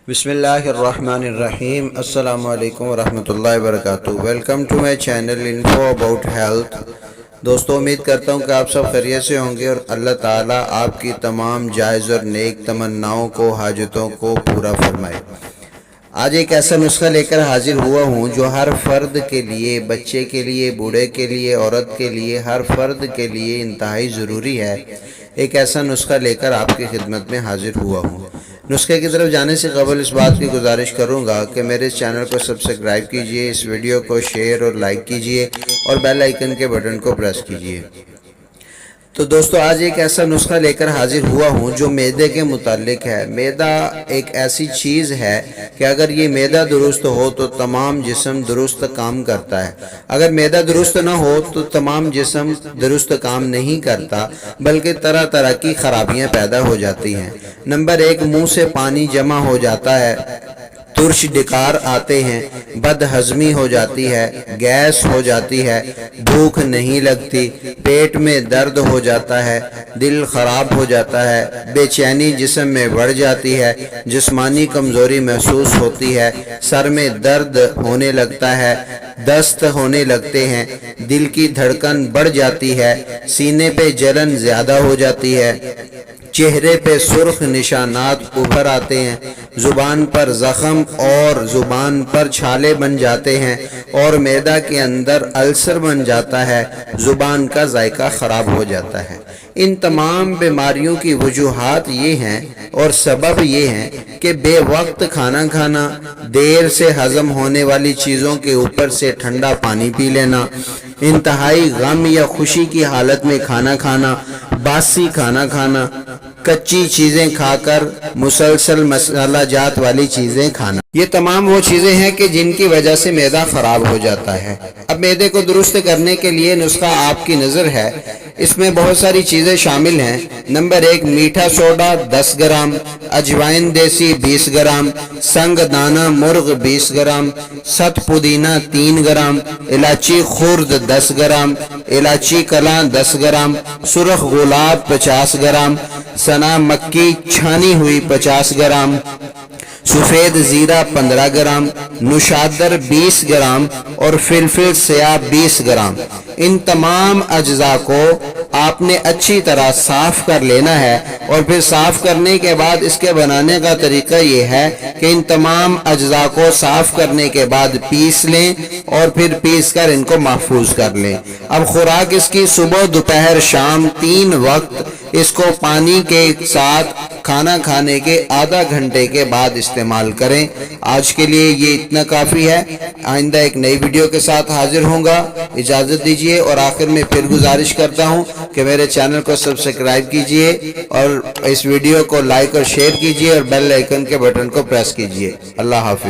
बिस्मिल्लाहिर्रहमानिर्रहीम। अस्सलाम वालेकुम वरहमतुल्लाहि वबरकातुहू। Welcome to my channel info about health. दोस्तों, उम्मीद करता हूँ कि आप सब खैरियत से होंगे और अल्लाह ताला आपकी तमाम जायज़ और नेक तमन्नाओं को, हाजतों को पूरा फरमाए। आज एक ऐसा नुस्खा लेकर हाजिर हुआ हूँ जो हर फ़र्द के लिए, बच्चे के लिए, बूढ़े के लिए, औरत के लिए, हर फ़र्द के लिए इंतहाई ज़रूरी है। एक ऐसा नुस्खा लेकर आपकी खिदमत में हाजिर हुआ हूँ। नुस्खे की तरफ जाने से कबल इस बात की गुजारिश करूँगा कि मेरे इस चैनल को सब्सक्राइब कीजिए, इस वीडियो को शेयर और लाइक कीजिए और बेल आइकन के बटन को प्रेस कीजिए। तो दोस्तों, आज एक ऐसा नुस्खा लेकर हाजिर हुआ हूँ जो मैदे के मुतालिक है। मैदा एक ऐसी चीज़ है कि अगर ये मैदा दुरुस्त हो तो तमाम जिस्म दुरुस्त काम करता है। अगर मैदा दुरुस्त ना हो तो तमाम जिस्म दुरुस्त काम नहीं करता, बल्कि तरह तरह की खराबियाँ पैदा हो जाती हैं। नंबर 1, मुँह से पानी जमा हो जाता है, तुर्श डिकार आते हैं, बदहजमी हो जाती है, गैस हो जाती है, भूख नहीं लगती, पेट में दर्द हो जाता है, दिल खराब हो जाता है, बेचैनी जिस्म में बढ़ जाती है, जिस्मानी कमज़ोरी महसूस होती है, सर में दर्द होने लगता है, दस्त होने लगते हैं, दिल की धड़कन बढ़ जाती है, सीने पे जलन ज़्यादा हो जाती है, चेहरे पे सुर्ख निशानात उभर आते हैं, ज़ुबान पर ज़ख़म और ज़ुबान पर छाले बन जाते हैं और मैदा के अंदर अल्सर बन जाता है, ज़ुबान का जायका ख़राब हो जाता है। इन तमाम बीमारियों की वजूहात ये हैं और सबब ये हैं कि बेवक्त खाना खाना, देर से हज़म होने वाली चीज़ों के ऊपर से ठंडा पानी पी लेना, इंतहाई गम या खुशी की हालत में खाना खाना, बासी खाना खाना, कच्ची चीज़ें खाकर मुसलसल मसाला जात वाली चीज़ें खाना, ये तमाम वो चीज़ें हैं कि जिनकी वजह से मैदा ख़राब हो जाता है। अब मैदे को दुरुस्त करने के लिए नुस्खा आपकी नज़र है। इसमें बहुत सारी चीज़ें शामिल हैं। नंबर 1, मीठा सोडा 10 ग्राम, अजवाइन देसी 20 ग्राम, संग दाना मुर्ग 20 ग्राम, सत पुदीना 3 ग्राम, इलायची खुर्द 10 ग्राम, इलायची कला 10 ग्राम, सुरख गुलाब 50 ग्राम, सना मक्की छानी हुई 50 ग्राम, सफ़ेद ज़ीरा 15 ग्राम, नुशादर 20 ग्राम और फिलफिल स्याह 20 ग्राम। इन तमाम अज्जा को आपने अच्छी तरह साफ़ कर लेना है और फिर साफ़ करने के बाद इसके बनाने का तरीका ये है कि इन तमाम अज्जा को साफ़ करने के बाद पीस लें और फिर पीस कर इनको महफूज कर लें। अब खुराक इसकी सुबह दोपहर शाम 3 वक्त इसको पानी के साथ खाना खाने के आधा घंटे के बाद इस्तेमाल करें। आज के लिए ये इतना काफ़ी है। आइंदा एक नई वीडियो के साथ हाजिर होऊंगा। इजाज़त दीजिए और आखिर में फिर गुजारिश करता हूँ कि मेरे चैनल को सब्सक्राइब कीजिए और इस वीडियो को लाइक और शेयर कीजिए और बेल आइकन के बटन को प्रेस कीजिए। अल्लाह हाफिज़।